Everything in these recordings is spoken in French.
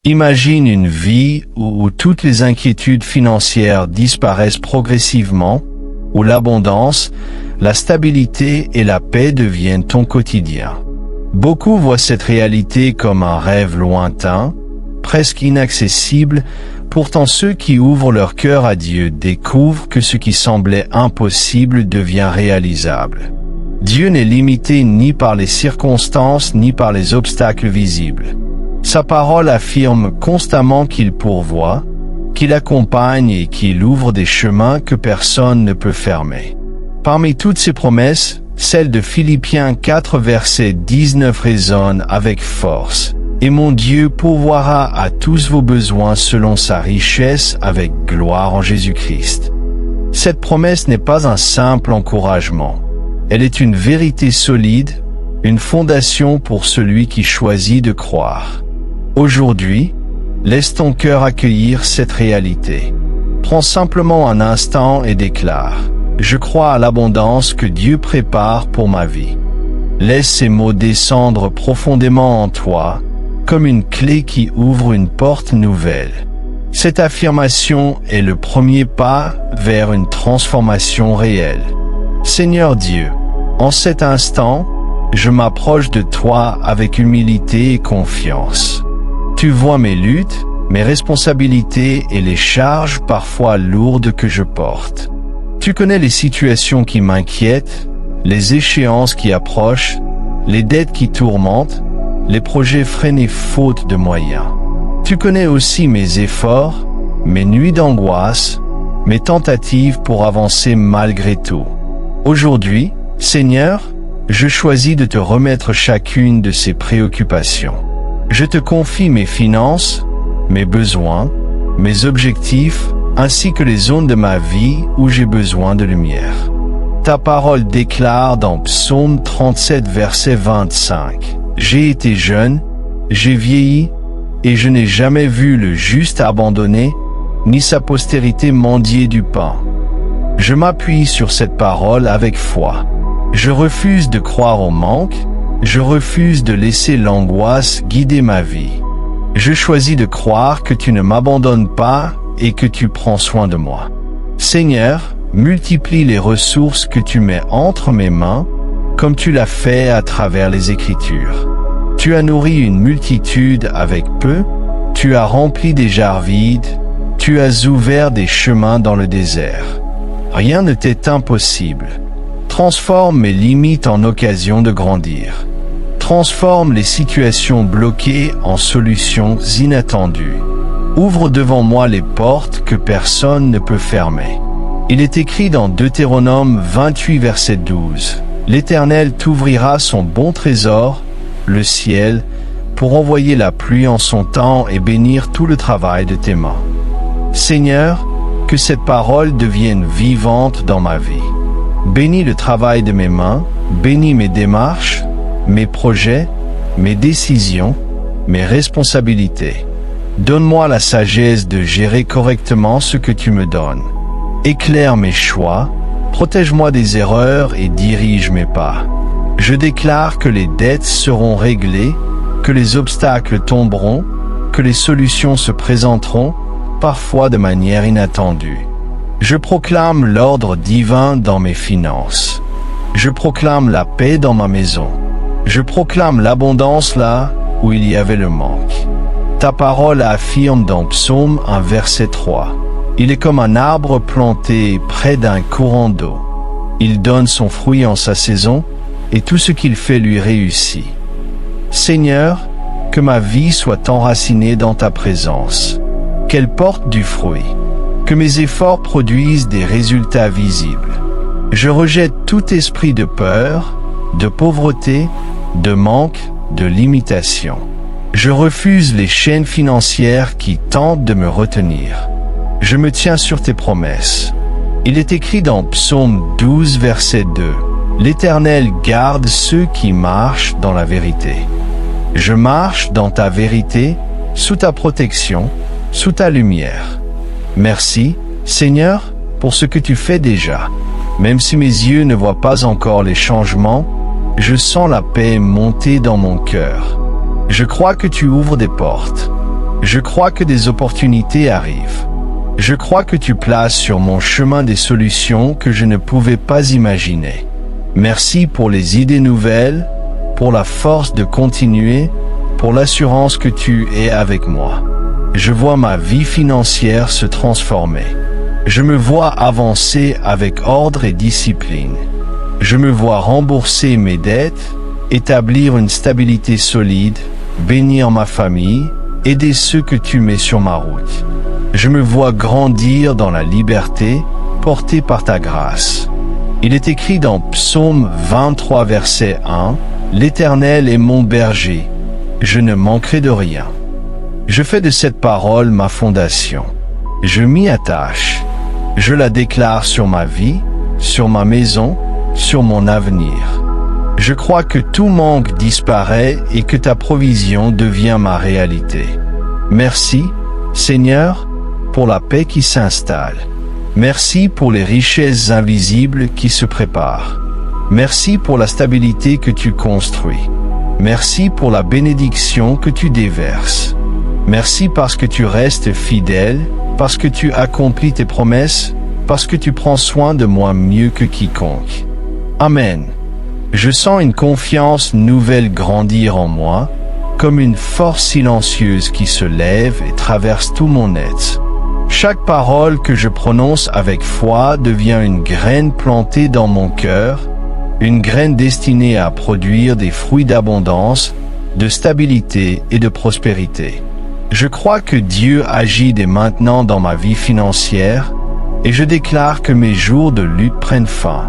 Imagine une vie où toutes les inquiétudes financières disparaissent progressivement, où l'abondance, la stabilité et la paix deviennent ton quotidien. Beaucoup voient cette réalité comme un rêve lointain, presque inaccessible. Pourtant ceux qui ouvrent leur cœur à Dieu découvrent que ce qui semblait impossible devient réalisable. Dieu n'est limité ni par les circonstances ni par les obstacles visibles. Sa parole affirme constamment qu'il pourvoit, qu'il accompagne et qu'il ouvre des chemins que personne ne peut fermer. Parmi toutes ces promesses, celle de Philippiens 4 verset 19 résonne avec force. « Et mon Dieu pourvoira à tous vos besoins selon sa richesse avec gloire en Jésus-Christ. » Cette promesse n'est pas un simple encouragement. Elle est une vérité solide, une fondation pour celui qui choisit de croire. Aujourd'hui, laisse ton cœur accueillir cette réalité. Prends simplement un instant et déclare « Je crois à l'abondance que Dieu prépare pour ma vie. » Laisse ces mots descendre profondément en toi, comme une clé qui ouvre une porte nouvelle. Cette affirmation est le premier pas vers une transformation réelle. Seigneur Dieu, en cet instant, je m'approche de toi avec humilité et confiance. Tu vois mes luttes, mes responsabilités et les charges parfois lourdes que je porte. Tu connais les situations qui m'inquiètent, les échéances qui approchent, les dettes qui tourmentent, les projets freinés faute de moyens. Tu connais aussi mes efforts, mes nuits d'angoisse, mes tentatives pour avancer malgré tout. Aujourd'hui, Seigneur, je choisis de te remettre chacune de ces préoccupations. Je te confie mes finances, mes besoins, mes objectifs, ainsi que les zones de ma vie où j'ai besoin de lumière. Ta parole déclare dans Psaume 37 verset 25, « J'ai été jeune, j'ai vieilli, et je n'ai jamais vu le juste abandonné, ni sa postérité mendier du pain. » Je m'appuie sur cette parole avec foi. Je refuse de croire au manque, je refuse de laisser l'angoisse guider ma vie. Je choisis de croire que tu ne m'abandonnes pas et que tu prends soin de moi. Seigneur, multiplie les ressources que tu mets entre mes mains, comme tu l'as fait à travers les Écritures. Tu as nourri une multitude avec peu, tu as rempli des jarres vides, tu as ouvert des chemins dans le désert. Rien ne t'est impossible. Transforme mes limites en occasion de grandir. Transforme les situations bloquées en solutions inattendues. Ouvre devant moi les portes que personne ne peut fermer. Il est écrit dans Deutéronome 28 verset 12, « L'Éternel t'ouvrira son bon trésor, le ciel, pour envoyer la pluie en son temps et bénir tout le travail de tes mains. » Seigneur, que cette parole devienne vivante dans ma vie. Bénis le travail de mes mains, bénis mes démarches, mes projets, mes décisions, mes responsabilités. Donne-moi la sagesse de gérer correctement ce que tu me donnes. Éclaire mes choix, protège-moi des erreurs et dirige mes pas. Je déclare que les dettes seront réglées, que les obstacles tomberont, que les solutions se présenteront, parfois de manière inattendue. Je proclame l'ordre divin dans mes finances. Je proclame la paix dans ma maison. Je proclame l'abondance là où il y avait le manque. Ta parole affirme dans Psaume 1 verset 3. Il est comme un arbre planté près d'un courant d'eau. Il donne son fruit en sa saison, et tout ce qu'il fait lui réussit. Seigneur, que ma vie soit enracinée dans ta présence. Qu'elle porte du fruit. Que mes efforts produisent des résultats visibles. Je rejette tout esprit de peur, de pauvreté, de manque, de limitation. Je refuse les chaînes financières qui tentent de me retenir. Je me tiens sur tes promesses. Il est écrit dans Psaume 12 verset 2, « L'Éternel garde ceux qui marchent dans la vérité. » Je marche dans ta vérité, sous ta protection, sous ta lumière. Merci, Seigneur, pour ce que tu fais déjà. Même si mes yeux ne voient pas encore les changements, je sens la paix monter dans mon cœur. Je crois que tu ouvres des portes. Je crois que des opportunités arrivent. Je crois que tu places sur mon chemin des solutions que je ne pouvais pas imaginer. Merci pour les idées nouvelles, pour la force de continuer, pour l'assurance que tu es avec moi. Je vois ma vie financière se transformer. Je me vois avancer avec ordre et discipline. Je me vois rembourser mes dettes, établir une stabilité solide, bénir ma famille, aider ceux que tu mets sur ma route. Je me vois grandir dans la liberté, porté par ta grâce. Il est écrit dans Psaume 23 verset 1, « L'Éternel est mon berger, je ne manquerai de rien. » Je fais de cette parole ma fondation. Je m'y attache. Je la déclare sur ma vie, sur ma maison, sur mon avenir. Je crois que tout manque disparaît et que ta provision devient ma réalité. Merci, Seigneur, pour la paix qui s'installe. Merci pour les richesses invisibles qui se préparent. Merci pour la stabilité que tu construis. Merci pour la bénédiction que tu déverses. Merci parce que tu restes fidèle, parce que tu accomplis tes promesses, parce que tu prends soin de moi mieux que quiconque. Amen. Je sens une confiance nouvelle grandir en moi, comme une force silencieuse qui se lève et traverse tout mon être. Chaque parole que je prononce avec foi devient une graine plantée dans mon cœur, une graine destinée à produire des fruits d'abondance, de stabilité et de prospérité. Je crois que Dieu agit dès maintenant dans ma vie financière et je déclare que mes jours de lutte prennent fin.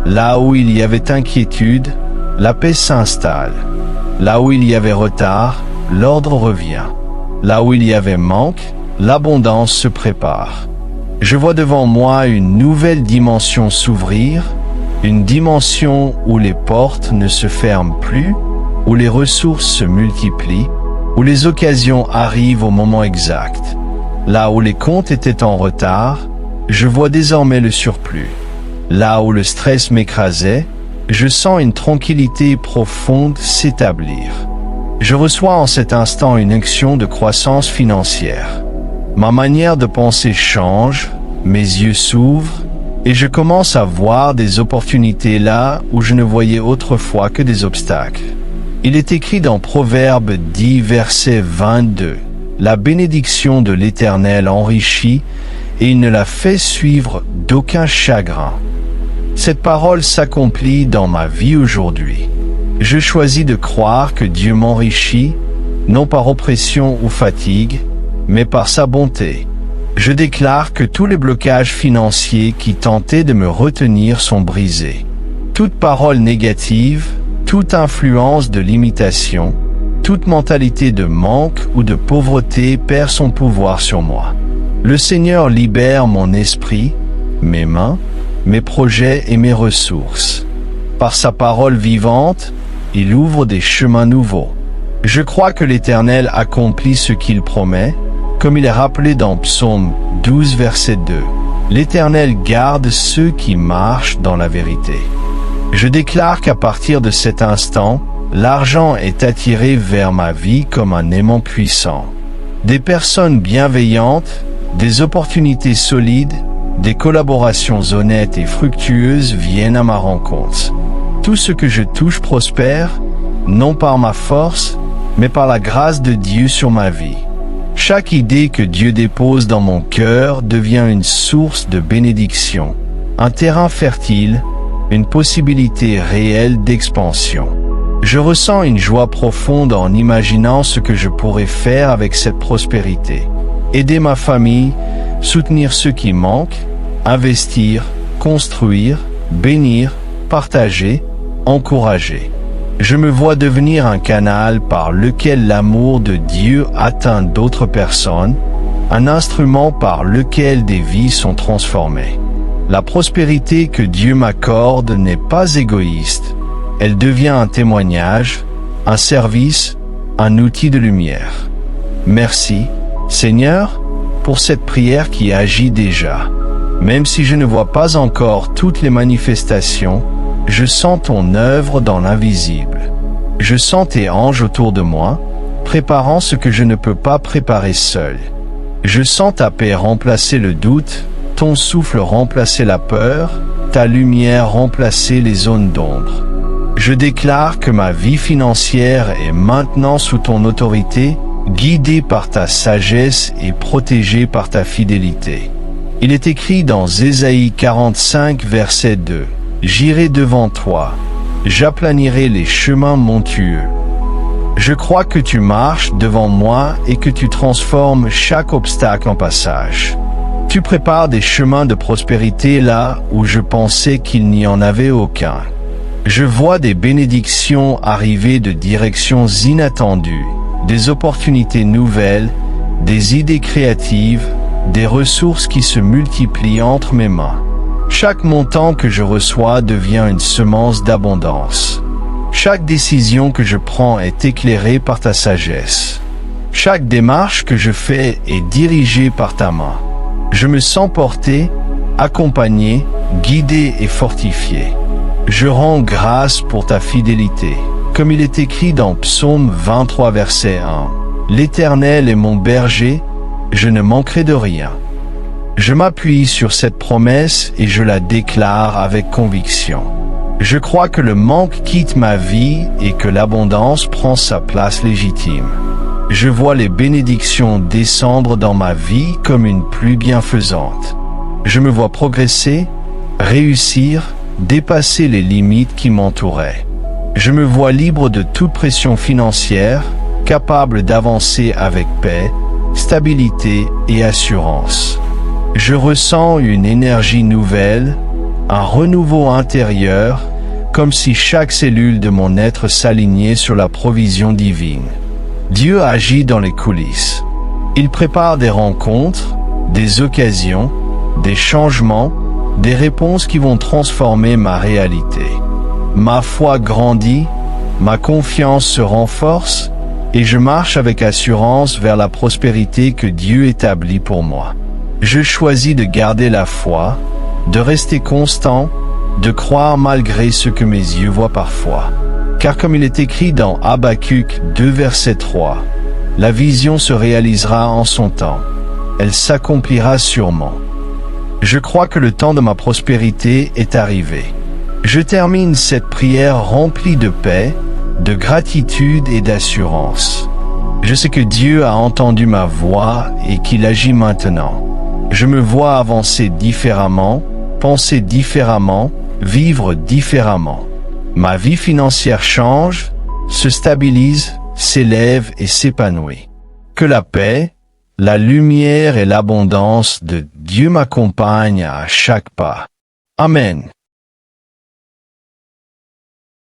Là où il y avait inquiétude, la paix s'installe. Là où il y avait retard, l'ordre revient. Là où il y avait manque, l'abondance se prépare. Je vois devant moi une nouvelle dimension s'ouvrir, une dimension où les portes ne se ferment plus, où les ressources se multiplient, où les occasions arrivent au moment exact. Là où les comptes étaient en retard, je vois désormais le surplus. Là où le stress m'écrasait, je sens une tranquillité profonde s'établir. Je reçois en cet instant une onction de croissance financière. Ma manière de penser change, mes yeux s'ouvrent, et je commence à voir des opportunités là où je ne voyais autrefois que des obstacles. Il est écrit dans Proverbe 10, verset 22, « La bénédiction de l'Éternel enrichit, et il ne la fait suivre d'aucun chagrin. » Cette parole s'accomplit dans ma vie aujourd'hui. Je choisis de croire que Dieu m'enrichit, non par oppression ou fatigue, mais par sa bonté. Je déclare que tous les blocages financiers qui tentaient de me retenir sont brisés. Toute parole négative, toute influence de limitation, toute mentalité de manque ou de pauvreté perd son pouvoir sur moi. Le Seigneur libère mon esprit, mes mains, mes projets et mes ressources. Par sa parole vivante, il ouvre des chemins nouveaux. Je crois que l'Éternel accomplit ce qu'il promet, comme il est rappelé dans Psaume 12, verset 2. L'Éternel garde ceux qui marchent dans la vérité. Je déclare qu'à partir de cet instant, l'argent est attiré vers ma vie comme un aimant puissant. Des personnes bienveillantes, des opportunités solides, des collaborations honnêtes et fructueuses viennent à ma rencontre. Tout ce que je touche prospère, non par ma force, mais par la grâce de Dieu sur ma vie. Chaque idée que Dieu dépose dans mon cœur devient une source de bénédiction, un terrain fertile, une possibilité réelle d'expansion. Je ressens une joie profonde en imaginant ce que je pourrais faire avec cette prospérité. Aider ma famille, soutenir ceux qui manquent, investir, construire, bénir, partager, encourager. Je me vois devenir un canal par lequel l'amour de Dieu atteint d'autres personnes, un instrument par lequel des vies sont transformées. La prospérité que Dieu m'accorde n'est pas égoïste. Elle devient un témoignage, un service, un outil de lumière. Merci, Seigneur, pour cette prière qui agit déjà. Même si je ne vois pas encore toutes les manifestations, je sens ton œuvre dans l'invisible. Je sens tes anges autour de moi, préparant ce que je ne peux pas préparer seul. Je sens ta paix remplacer le doute, ton souffle remplacer la peur, ta lumière remplacer les zones d'ombre. Je déclare que ma vie financière est maintenant sous ton autorité, guidée par ta sagesse et protégée par ta fidélité. Il est écrit dans Ésaïe 45, verset 2. J'irai devant toi, j'aplanirai les chemins montueux. Je crois que tu marches devant moi et que tu transformes chaque obstacle en passage. Tu prépares des chemins de prospérité là où je pensais qu'il n'y en avait aucun. Je vois des bénédictions arriver de directions inattendues, des opportunités nouvelles, des idées créatives, des ressources qui se multiplient entre mes mains. Chaque montant que je reçois devient une semence d'abondance. Chaque décision que je prends est éclairée par ta sagesse. Chaque démarche que je fais est dirigée par ta main. Je me sens porté, accompagné, guidé et fortifié. Je rends grâce pour ta fidélité. Comme il est écrit dans Psaume 23 verset 1. L'Éternel est mon berger, je ne manquerai de rien. Je m'appuie sur cette promesse et je la déclare avec conviction. Je crois que le manque quitte ma vie et que l'abondance prend sa place légitime. Je vois les bénédictions descendre dans ma vie comme une pluie bienfaisante. Je me vois progresser, réussir, dépasser les limites qui m'entouraient. Je me vois libre de toute pression financière, capable d'avancer avec paix, stabilité et assurance. Je ressens une énergie nouvelle, un renouveau intérieur, comme si chaque cellule de mon être s'alignait sur la provision divine. Dieu agit dans les coulisses. Il prépare des rencontres, des occasions, des changements, des réponses qui vont transformer ma réalité. Ma foi grandit, ma confiance se renforce, et je marche avec assurance vers la prospérité que Dieu établit pour moi. Je choisis de garder la foi, de rester constant, de croire malgré ce que mes yeux voient parfois. Car comme il est écrit dans Habacuc 2 verset 3, la vision se réalisera en son temps. Elle s'accomplira sûrement. Je crois que le temps de ma prospérité est arrivé. Je termine cette prière remplie de paix, de gratitude et d'assurance. Je sais que Dieu a entendu ma voix et qu'il agit maintenant. Je me vois avancer différemment, penser différemment, vivre différemment. Ma vie financière change, se stabilise, s'élève et s'épanouit. Que la paix, la lumière et l'abondance de Dieu m'accompagnent à chaque pas. Amen.